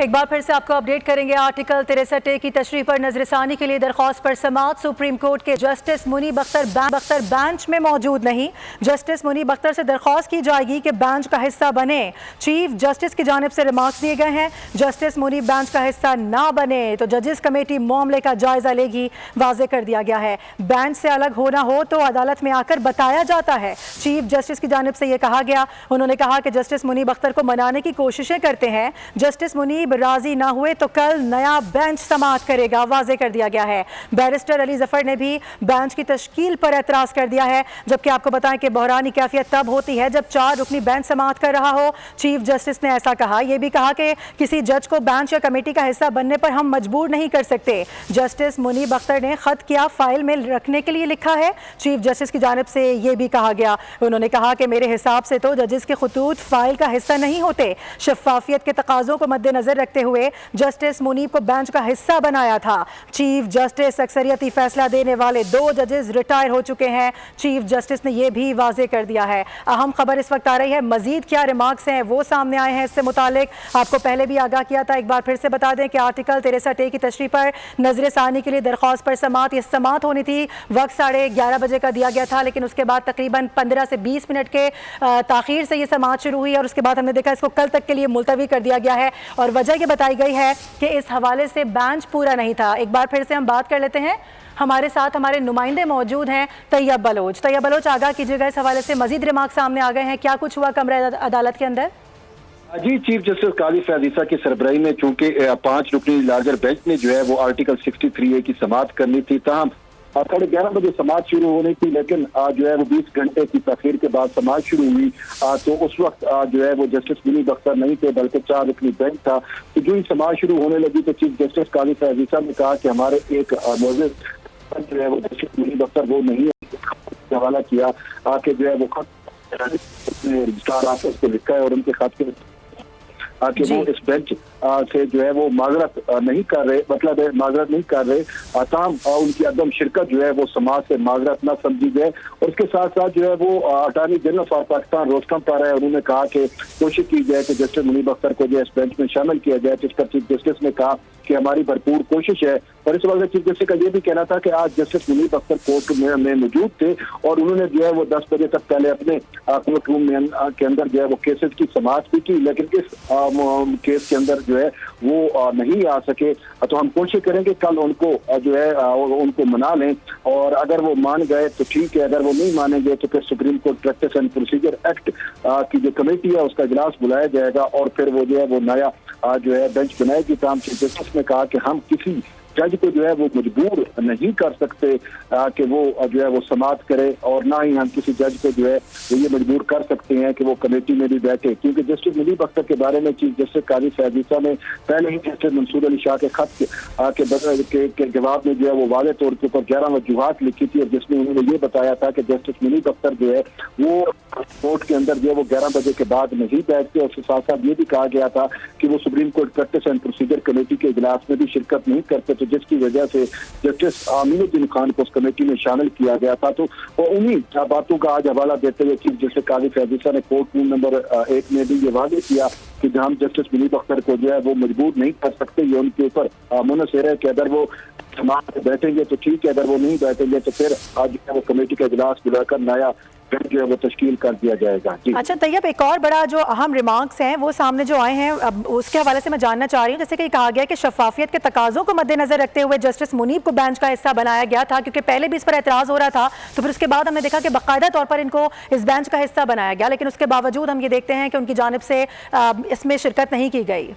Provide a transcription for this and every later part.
ایک بار پھر سے آپ کو اپڈیٹ کریں گے آرٹیکل 63A کی تشریح پر نظر ثانی کے لیے درخواست پر سماعت سپریم کورٹ کے جسٹس منیب اختر بینچ میں موجود نہیں۔ جسٹس منیب اختر سے درخواست کی جائے گی کہ بینچ کا حصہ بنے۔ چیف جسٹس کی جانب سے ریمارکس دیے گئے ہیں، جسٹس منیب بینچ کا حصہ نہ بنے تو ججز کمیٹی معاملے کا جائزہ لے گی۔ واضح کر دیا گیا ہے بینچ سے الگ ہونا ہو تو عدالت میں آ کر بتایا جاتا ہے۔ چیف جسٹس کی جانب سے یہ کہا گیا، انہوں نے کہا کہ جسٹس منیب اختر کو منانے کی کوششیں کرتے ہیں، جسٹس منیب راضی نہ ہوئے تو کل نیا بینچ سماعت کرے گا۔ واضح کر دیا گیا ہے۔ بیرسٹر علی ظفر نے بھی بینچ کی تشکیل پر اعتراض کر دیا ہے، جبکہ آپ کو بتائیں کہ بحرانی کیفیت تب ہوتی ہے جب 4 رکنی بینچ سماعت کر رہا ہو۔ چیف جسٹس نے ایسا کہا، یہ بھی کہا کہ کسی جج کو بینچ یا کمیٹی کا حصہ بننے پر ہم مجبور نہیں کر سکتے۔ جسٹس منیب اختر نے خط کیا فائل میں رکھنے کے لیے لکھا ہے۔ چیف جسٹس کی جانب سے یہ بھی کہا گیا، انہوں نے کہا کہ میرے حساب سے تو ججز کے خطوط فائل کا حصہ نہیں ہوتے۔ شفافیت کے تقاضوں کو مد نظر رکھتے ہوئے جسٹس منیب کو بینچ کا حصہ بنایا تھا۔ چیف جسٹس اکثریتی فیصلہ دینے والے 2 ججز ریٹائر ہو چکے ہیں۔ چیف جسٹس نے یہ بھی واضح کر دیا ہے۔ اہم خبر اس وقت آ رہی ہے، مزید کیا ریمارکس ہیں وہ سامنے آئے ہیں اس سے متعلق، آپ کو پہلے بھی آگاہ کیا تھا۔ ایک بار پھر سے بتا دیں کہ آرٹیکل 63A کی تشریح پر نظر ثانی کے لیے درخواست پر سماعت، یہ سماعت ہونی تھی وقت 11:30 بجے کا دیا گیا تھا، لیکن اس کے بعد تقریباً 15 سے 20 منٹ کے تاخیر سے یہ سماعت شروع ہوئی اور اس کے بعد ہم نے دیکھا اس کو کل تک کے لیے ملتوی کر دیا گیا ہے، اور وجہ یہ بتائی گئی ہے کہ اس حوالے سے بینچ پورا نہیں تھا۔ ایک بار پھر سے ہم بات کر لیتے ہیں، ہمارے ساتھ ہمارے نمائندے موجود ہیں طیب بلوچ۔ طیب بلوچ، آگاہ کیجیے گا، اس حوالے سے مزید ریمارک سامنے آ گئے ہیں، کیا کچھ ہوا کمرہ عدالت کے اندر؟ جی، چیف جسٹس قاضی فیاض عیسیٰ کی سربراہی میں چونکہ 5 رکنی لارجر بینچ نے جو ہے وہ آرٹیکل 63A کی سماعت کرنی تھی، تاہم 11:30 بجے سماعت شروع ہونی تھی، لیکن جو ہے وہ 20 گھنٹے کی تاخیر کے بعد سماعت شروع ہوئی، تو اس وقت جو ہے وہ جسٹس منیب اختر نہیں تھے بلکہ 4 رکنی بینچ تھا۔ تو جو ہی سماعت شروع ہونے لگی تو چیف جسٹس قاضی فیاض عیسیٰ نے کہا کہ ہمارے ایک معزز جو ہے وہ جسٹس منیب اختر وہ نہیں ہے، حوالہ کیا کہ جو ہے وہ خط رجسٹرار آفس کو لکھا ہے اور ان کے خط کے کہ وہ اس بینچ سے جو ہے وہ معذرت نہیں کر رہے، مطلب ہے معذرت نہیں کر رہے، تاہم ان کی عدم شرکت جو ہے وہ سماج سے معذرت نہ سمجھی جائے، اور اس کے ساتھ ساتھ جو ہے وہ attorney general for Pakistan Rustam پارہ ہے، انہوں نے کہا کہ کوشش کی جائے کہ جسٹس منیب اختر کو جو اس بینچ میں شامل کیا جائے، جس پر چیف جسٹس نے کہا کہ ہماری بھرپور کوشش ہے، اور اس وقت چیف جسٹس کا یہ بھی کہنا تھا کہ آج جسٹس منیب اختر کورٹ میں موجود تھے اور انہوں نے جو ہے وہ 10 بجے تک پہلے اپنے کورٹ روم کے اندر جو ہے وہ کیسز کی سماعت بھی کی، لیکن اس کیس کے اندر جو ہے وہ نہیں آ سکے، تو ہم کوشش کریں گے کل ان کو جو ہے ان کو منا لیں، اور اگر وہ مان گئے تو ٹھیک ہے، اگر وہ نہیں مانیں گے تو پھر supreme court practice and procedure act کی جو کمیٹی ہے اس کا اجلاس بلایا جائے گا، اور پھر وہ جو ہے وہ نیا جو ہے بینچ بنائے گی۔ تاہم چیف جسٹس نے کہا کہ ہم کسی جج کو جو ہے وہ مجبور نہیں کر سکتے کہ وہ جو ہے وہ سماعت کرے، اور نہ ہی ہم کسی جج کو جو ہے وہ یہ مجبور کر سکتے ہیں کہ وہ کمیٹی میں بھی بیٹھے، کیونکہ جسٹس منیب اختر کے بارے میں چیف جسٹس قاضی فیاض عیسیٰ نے پہلے ہی جسٹس منصور علی شاہ کے خط کے جواب میں جو ہے وہ واضح طور کے اوپر 11 وجوہات لکھی تھی، اور جس میں انہوں نے یہ بتایا تھا کہ جسٹس منیب اختر جو ہے وہ کورٹ کے اندر جو ہے وہ 11 بجے کے بعد نہیں بیٹھتے، اور اس کے ساتھ ساتھ یہ بھی کہا گیا تھا کہ وہ supreme court practice and procedure committee کے اجلاس میں بھی شرکت نہیں کرتے، تو جس کی وجہ سے جسٹس امین الدین خان کو اس کمیٹی میں شامل کیا گیا تھا۔ تو انہیں باتوں کا آج حوالہ دیتے ہوئے چیف جسٹس قاضی فیاض عیسیٰ نے کورٹ روم نمبر 1 میں بھی یہ واضح کیا کہ جہاں جسٹس منیب اختر کو جو ہے وہ مجبور نہیں کر سکتے، یہ ان کے اوپر منحصر ہے کہ اگر وہ سماعت میں بیٹھیں گے تو ٹھیک ہے، اگر وہ نہیں بیٹھیں گے تو پھر آج وہ کمیٹی کا اجلاس بلا کر نیا جو ہے وہ تشکیل کر دیا جائے گا۔ اچھا طیب، ایک اور بڑا جو اہم ریمارکس ہیں وہ سامنے جو آئے ہیں، اب اس کے حوالے سے میں جاننا چاہ رہی ہوں، جیسے کہ کہا گیا کہ شفافیت کے تقاضوں کو مد نظر رکھتے ہوئے جسٹس منیب کو بینچ کا حصہ بنایا گیا تھا، کیونکہ پہلے بھی اس پر اعتراض ہو رہا تھا، تو پھر اس کے بعد ہم نے دیکھا کہ باقاعدہ طور پر ان کو اس بینچ کا حصہ بنایا گیا، لیکن اس کے باوجود ہم یہ دیکھتے ہیں کہ ان کی جانب سے اس میں شرکت نہیں کی گئی۔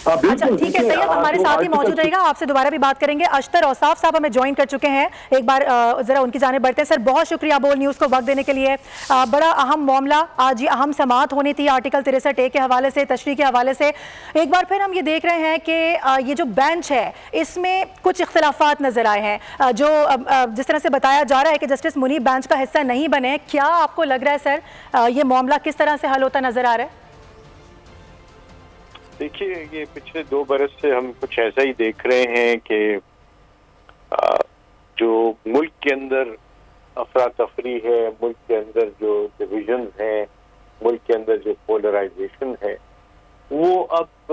اچھا ٹھیک ہے طیب، ہمارے ساتھ ہی موجود رہے گا، آپ سے دوبارہ بھی بات کریں گے۔ اشتر اوصاف صاحب ہمیں جوائن کر چکے ہیں، ایک بار ذرا ان کی جانب بڑھتے ہیں۔ سر بہت شکریہ بول نیوز کو وقت دینے کے لیے۔ بڑا اہم معاملہ آج، یہ اہم سماعت ہونی تھی آرٹیکل 63A کے حوالے سے، تشریح کے حوالے سے۔ ایک بار پھر ہم یہ دیکھ رہے ہیں کہ یہ جو بینچ ہے اس میں کچھ اختلافات نظر آئے ہیں، جو جس طرح سے بتایا جا رہا ہے کہ جسٹس منیب بینچ کا حصہ نہیں بنے، کیا آپ کو لگ رہا ہے سر یہ معاملہ کس طرح سے حل ہوتا نظر آ رہا ہے؟ دیکھیے، یہ پچھلے 2 برس سے ہم کچھ ایسا ہی دیکھ رہے ہیں کہ جو ملک کے اندر افراتفری ہے، ملک کے اندر جو ڈویژنز ہیں، ملک کے اندر جو پولرائزیشن ہے، وہ اب